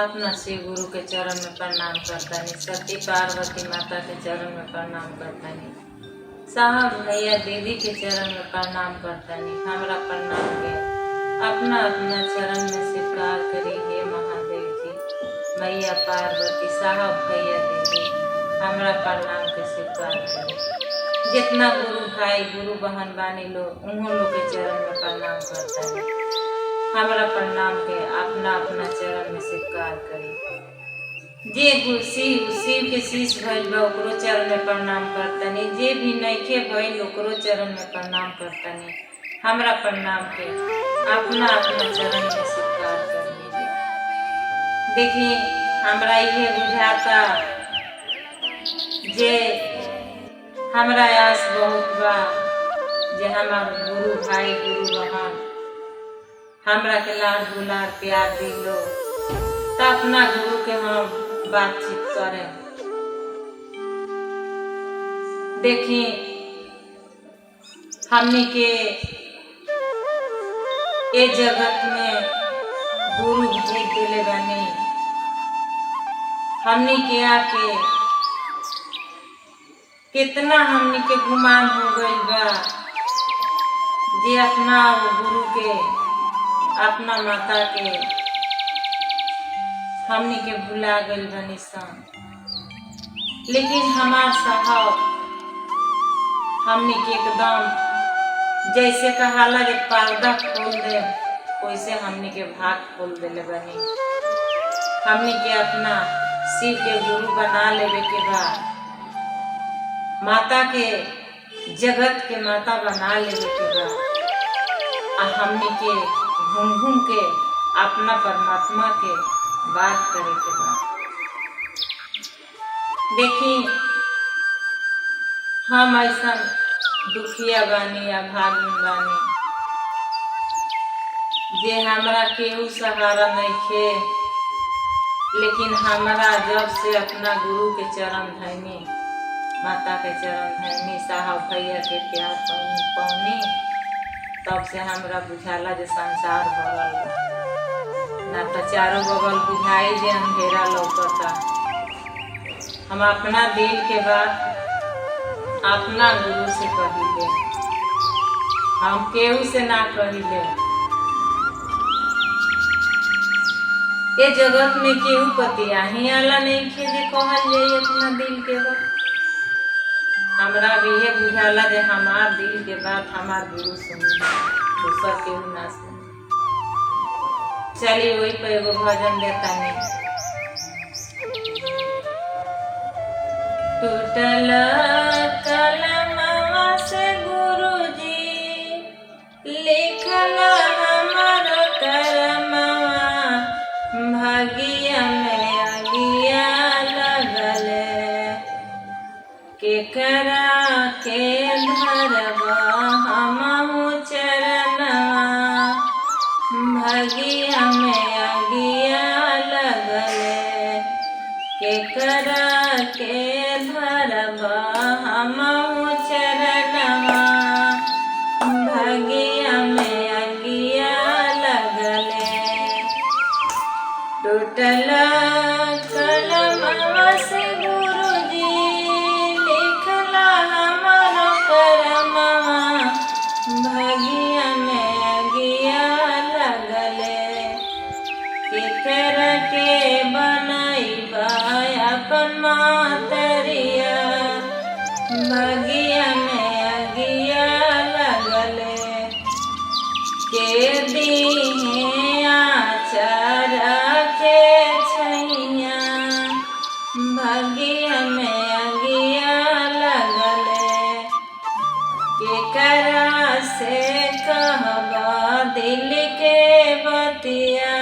अपना शिव गुरु के चरण में प्रणाम करतानी, सती पार्वती माता के चरण में प्रणाम करतानी, साहब भैया दीदी के चरण में प्रणाम करतानी। हमरा प्रणाम के अपना अपना चरण में स्वीकार करी। हे महादेव जी, मैया पार्वती, साहब भैया दीदी, हमरा प्रणाम के स्वीकार करी। जितना गुरु भाई गुरु बहन बानी लोग उन्हों लोग के चरण में प्रणाम करतानी। हमरा प्रणाम के अपना अपना चरण में स्वीकार करी। जे शिव के शीश भइल बा ओकरो चरण में प्रणाम करतनी, जे भी नइखे भइल ओकरो चरण में प्रणाम करतनी। हमरा प्रणाम के अपना अपना चरण में स्वीकार कर लीजिए। देखिए हमरा ये बुझाता जे हमरा आस बहुत बा जे हमार गुरु भाई गुरु बहन हमरा के लाड दुलार प्यार दिलो तो अपना गुरु के हम बातचीत करें। देखिए हमनी के ए जगत में गुरु भेज दिले बानी। हमनी के आके कितना हमनी के गुमान हो गइल बा जे अपना गुरु के अपना माता के हमनी के भुला गइल बनी सन। लेकिन हमार साहब हमनी के एकदम जैसे कहाला जे पर्दा खोल दे वैसे हमनी के भाग खोल देले बनी। हमनी के अपना शिव के गुरु बना लेवे के बाद माता के जगत के माता बना लेवे के बाद हमनी के घूम घूम के अपना परमात्मा के बात करे के बाद देखी हम ऐसा दुखिया बानी या भागिन बानी जे हमरा केहू सहारा नहीं खे। लेकिन हमरा जब से अपना गुरु के चरण धैनी, माता के चरण धैनी, साहब भैया के प्यार पौनी, तब से हमरा बुझाला जे संसार भरल बा। ना तो चारों बगल बुझाई जे अंधेरा लौकता। हम अपना दिल के बात अपना गुरु से कहिले, हम केहू से ना कहिले। ये जगत में केहू पतिया ही आला नहीं खे जे कहल जाई अपना दिल के बात। हमरा भी ये बुझाला जे हमार दिल के बात हमार गुरु सुनी, दूसर केहू ना सुनी। चलिए वही पे एगो भजन देता नहीं। टूटल कलमवा से गुरुजी लिखला हमारो करमवा, भागिया में आगिया लगले केकरा के धरवा हमहु चरणवा, भागिया में आगिया लगले केकरा के धरवा हमहु चरणवा, भागिया में आगिया लगले। टूटल कलमवा से गुरुजी लिखला हमारो करमवा, भागिया में आगिया लगले केकरा के बनैबा अपन मातरिया, भागिया में आगिया लगले के दीहे आचार के छैया, भागिया में आगिया लगले केकरा से कहबा दिल के बतिया,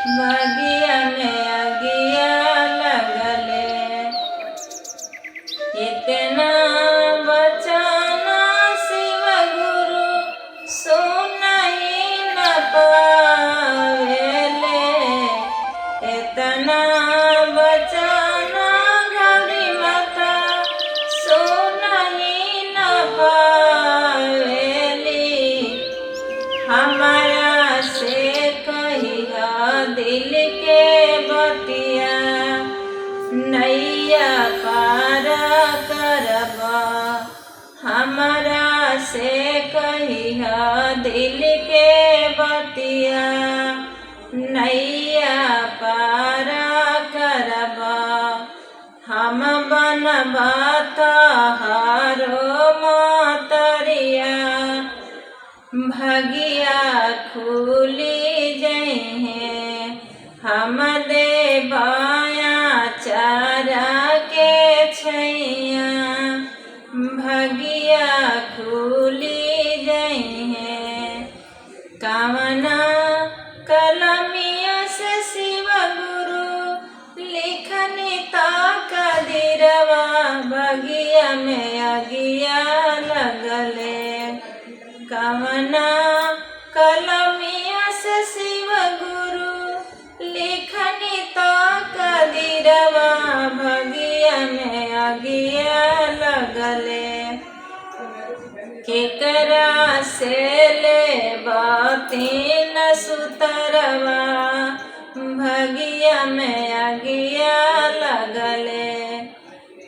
भागिया में आगिया लगले। इतना बचाना शिव गुरु सुनहि न पावेले, इतना बचाना गौरी माता सुनहि न पावेली। हमारा से कहिया दिल के से कहिया दिल के बतिया, नैया पार करबा हम बनबा तोहारो मतरिया। भगिया खुली जइहे हम देबाया चारा के छैया। भगिया खुली जइहे कामना कलमिया से शिव गुरु लिखनी ता कदीरवा। भगिया में अगिया लगले कामना कलमिया से शिव गुरु लिखनी ता कदीरवा। भगिया में अगिया लगले केकरा से ले बातीन सुतरवा। भगिया में अगिया लगले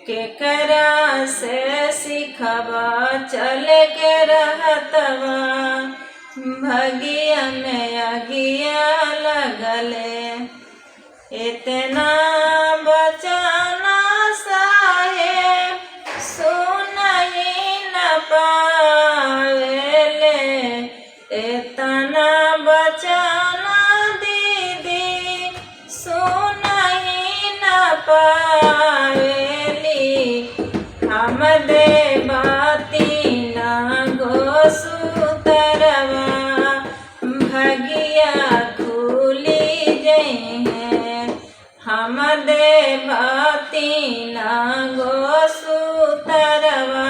केकरा से सिखबा चल के रहतवा। भगिया में अगिया लगले इतना बचाना साहेब सुनही न पावेले। इतना बचाना दीदी सुनही न पावेली। हम देबाती ना गो सुतरवा। भगिया खुली जइहे हम देबाती ना गो सुतरवा।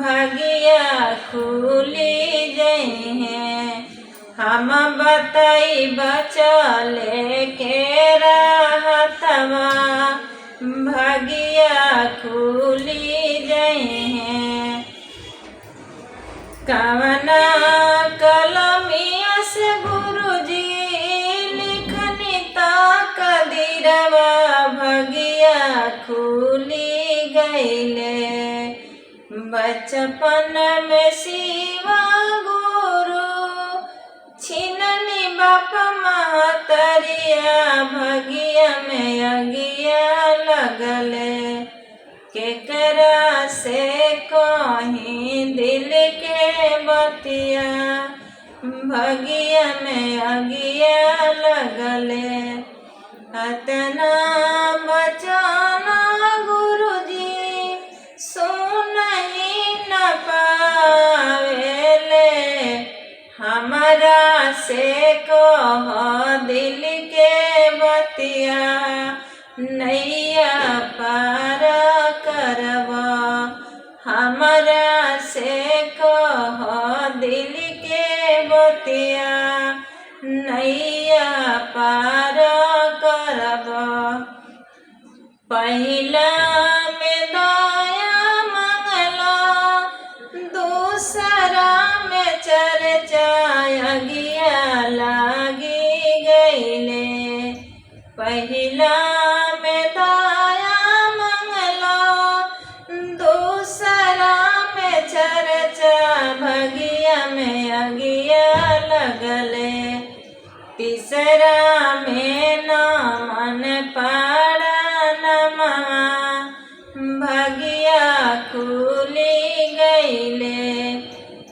भगिया खुली जइहे हम बतैब चले के रहतवा। भगिया खुली जइहे कामना कलमिया से गुरुजी लिखनी ता कदीरवा। भगिया खुली गईले बचपन में शिवा गुरु छिननी बाप महतरिया। भगिया में अगिया लगले केकरा से कहीं दिल के बतिया। भगिया में अगिया लगले अतना बचाना गुरुजी सुनही न पावेले। हमरा से कह दिल के बतिया, नैया पार करबा। हमरा से कह दिल के बतिया, नैया पार करबा। पहिला में दया मंगला, दूसरा में चर्चा अगिया लागी गईले। पहिला में दया मंगला, दूसरा में चर्चा भगिया में अगिया लगले। तीसरा में न मन पाड़ा नमा, भगिया खुली गईले।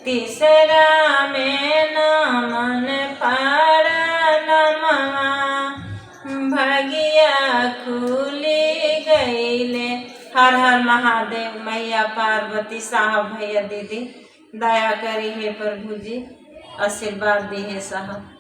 तीसरा में न मन पाड़ा नमा, भगिया खुली गईले। हर हर महादेव। मैया पार्वती साहब भैया दीदी दया करी है प्रभु जी, आशीर्वाद दी है साहब।